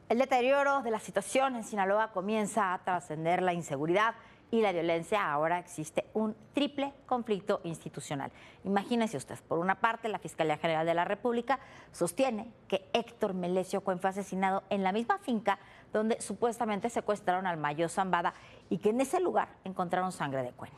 El deterioro de la situación en Sinaloa comienza a trascender la inseguridad y la violencia. Ahora existe un triple conflicto institucional. Imagínese usted, por una parte, la Fiscalía General de la República sostiene que Héctor Melesio Cuen fue asesinado en la misma finca donde supuestamente secuestraron al Mayo Zambada y que en ese lugar encontraron sangre de Cuen.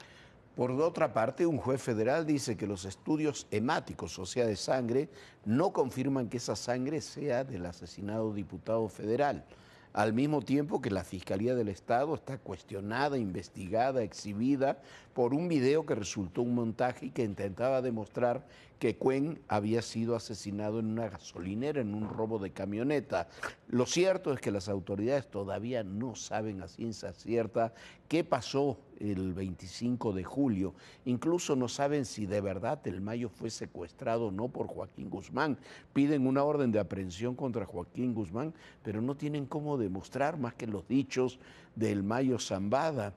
Por otra parte, un juez federal dice que los estudios hemáticos, o sea, de sangre, no confirman que esa sangre sea del asesinado diputado federal. Al mismo tiempo que la Fiscalía del Estado está cuestionada, investigada, exhibida por un video que resultó un montaje y que intentaba demostrar que Cuen había sido asesinado en una gasolinera, en un robo de camioneta. Lo cierto es que las autoridades todavía no saben a ciencia cierta qué pasó el 25 de julio. Incluso no saben si de verdad el Mayo fue secuestrado o no por Joaquín Guzmán. Piden una orden de aprehensión contra Joaquín Guzmán, pero no tienen cómo demostrar más que los dichos del Mayo Zambada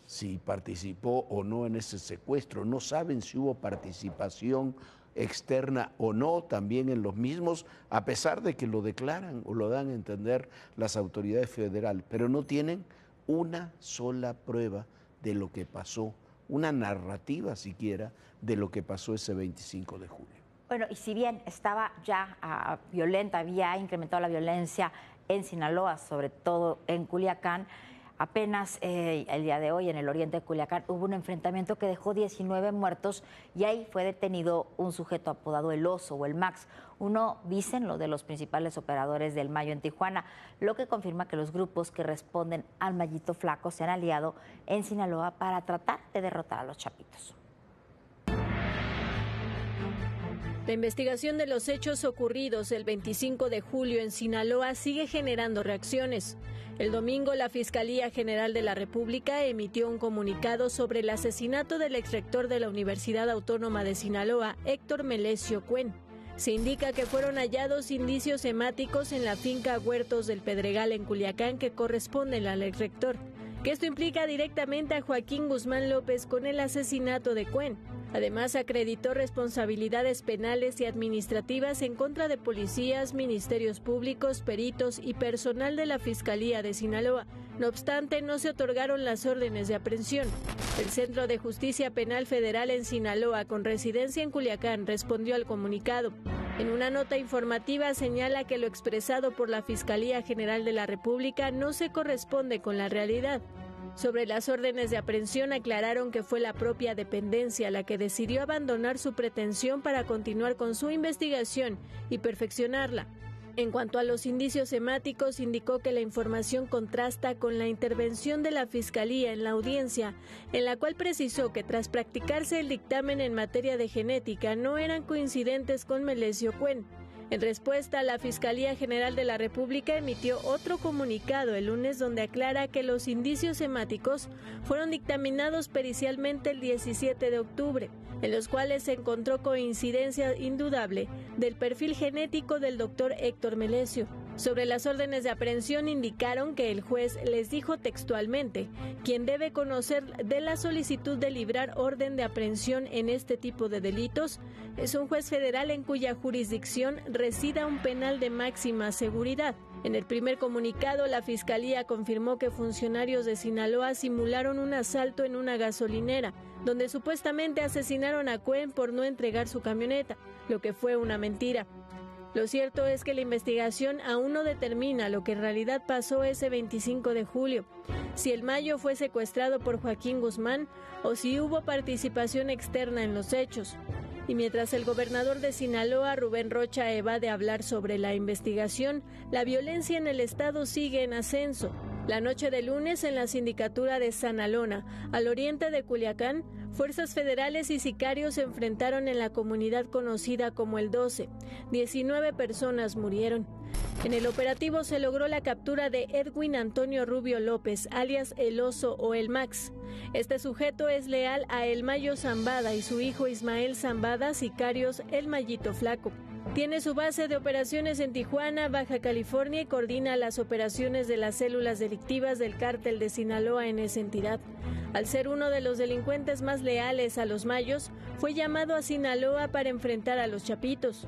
si participó o no en ese secuestro. No saben si hubo participación externa o no también en los mismos, a pesar de que lo declaran o lo dan a entender las autoridades federales, pero no tienen una sola prueba de lo que pasó, una narrativa siquiera de lo que pasó ese 25 de julio. Bueno, y si bien estaba ya violenta, había incrementado la violencia en Sinaloa, sobre todo en Culiacán, apenas el día de hoy en el oriente de Culiacán hubo un enfrentamiento que dejó 19 muertos y ahí fue detenido un sujeto apodado El Oso o el Max, uno, dicen, lo de los principales operadores del Mayo en Tijuana, lo que confirma que los grupos que responden al Mayito Flaco se han aliado en Sinaloa para tratar de derrotar a los Chapitos. La investigación de los hechos ocurridos el 25 de julio en Sinaloa sigue generando reacciones. El domingo, la Fiscalía General de la República emitió un comunicado sobre el asesinato del exrector de la Universidad Autónoma de Sinaloa, Héctor Melesio Cuen. Se indica que fueron hallados indicios hemáticos en la finca Huertos del Pedregal en Culiacán que corresponden al exrector, que esto implica directamente a Joaquín Guzmán López con el asesinato de Cuen. Además, acreditó responsabilidades penales y administrativas en contra de policías, ministerios públicos, peritos y personal de la Fiscalía de Sinaloa. No obstante, no se otorgaron las órdenes de aprehensión. El Centro de Justicia Penal Federal en Sinaloa, con residencia en Culiacán, respondió al comunicado. En una nota informativa señala que lo expresado por la Fiscalía General de la República no se corresponde con la realidad. Sobre las órdenes de aprehensión aclararon que fue la propia dependencia la que decidió abandonar su pretensión para continuar con su investigación y perfeccionarla. En cuanto a los indicios hemáticos, indicó que la información contrasta con la intervención de la Fiscalía en la audiencia, en la cual precisó que tras practicarse el dictamen en materia de genética no eran coincidentes con Melesio Cuen. En respuesta, la Fiscalía General de la República emitió otro comunicado el lunes donde aclara que los indicios hemáticos fueron dictaminados pericialmente el 17 de octubre, en los cuales se encontró coincidencia indudable del perfil genético del doctor Héctor Melesio. Sobre las órdenes de aprehensión indicaron que el juez les dijo textualmente: quien debe conocer de la solicitud de librar orden de aprehensión en este tipo de delitos es un juez federal en cuya jurisdicción resida un penal de máxima seguridad. En el primer comunicado, la Fiscalía confirmó que funcionarios de Sinaloa simularon un asalto en una gasolinera, donde supuestamente asesinaron a Cuen por no entregar su camioneta, lo que fue una mentira. Lo cierto es que la investigación aún no determina lo que en realidad pasó ese 25 de julio, si el Mayo fue secuestrado por Joaquín Guzmán o si hubo participación externa en los hechos. Y mientras el gobernador de Sinaloa, Rubén Rocha, evade hablar sobre la investigación, la violencia en el estado sigue en ascenso. La noche de lunes, en la sindicatura de Sanalona, al oriente de Culiacán, fuerzas federales y sicarios se enfrentaron en la comunidad conocida como El 12. 19 personas murieron. En el operativo se logró la captura de Edwin Antonio Rubio López, alias El Oso o El Max. Este sujeto es leal a El Mayo Zambada y su hijo Ismael Zambada, sicarios El Mayito Flaco. Tiene su base de operaciones en Tijuana, Baja California, y coordina las operaciones de las células delictivas del cártel de Sinaloa en esa entidad. Al ser uno de los delincuentes más leales a los Mayos, fue llamado a Sinaloa para enfrentar a los Chapitos.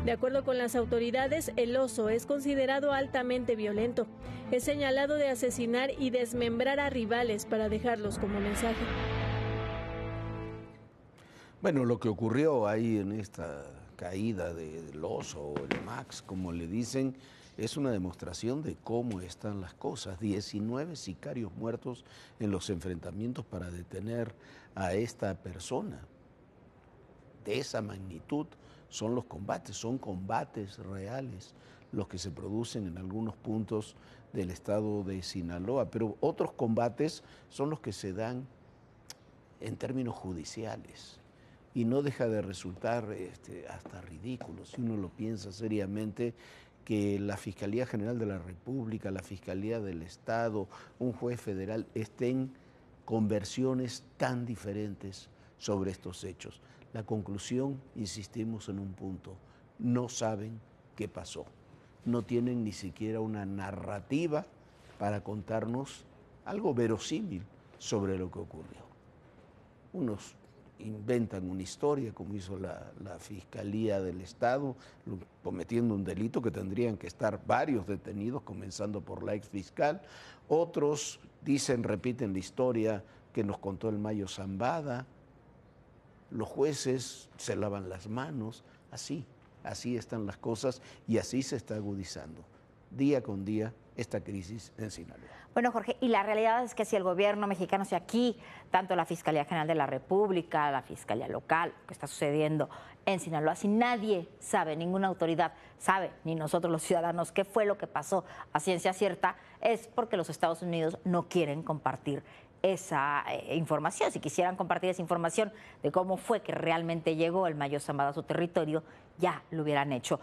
De acuerdo con las autoridades, el oso es considerado altamente violento. Es señalado de asesinar y desmembrar a rivales para dejarlos como mensaje. Bueno, lo que ocurrió ahí en esta caída del oso o el Max, como le dicen, es una demostración de cómo están las cosas. 19 sicarios muertos en los enfrentamientos para detener a esta persona. De esa magnitud son son combates reales los que se producen en algunos puntos del estado de Sinaloa, pero otros combates son los que se dan en términos judiciales. Y no deja de resultar hasta ridículo, si uno lo piensa seriamente, que la Fiscalía General de la República, la Fiscalía del Estado, un juez federal estén con versiones tan diferentes sobre estos hechos. La conclusión, insistimos en un punto, no saben qué pasó. No tienen ni siquiera una narrativa para contarnos algo verosímil sobre lo que ocurrió. Unos inventan una historia, como hizo la Fiscalía del Estado, cometiendo un delito que tendrían que estar varios detenidos, comenzando por la exfiscal. Otros repiten la historia que nos contó el Mayo Zambada. Los jueces se lavan las manos, así están las cosas y así se está agudizando día con día esta crisis en Sinaloa. Bueno, Jorge, y la realidad es que si el gobierno mexicano, si aquí, tanto la Fiscalía General de la República, la Fiscalía Local, lo que está sucediendo en Sinaloa, si nadie sabe, ninguna autoridad sabe, ni nosotros los ciudadanos, qué fue lo que pasó a ciencia cierta, es porque los Estados Unidos no quieren compartir esa información. Si quisieran compartir esa información de cómo fue que realmente llegó el Mayo Zambada a su territorio, ya lo hubieran hecho.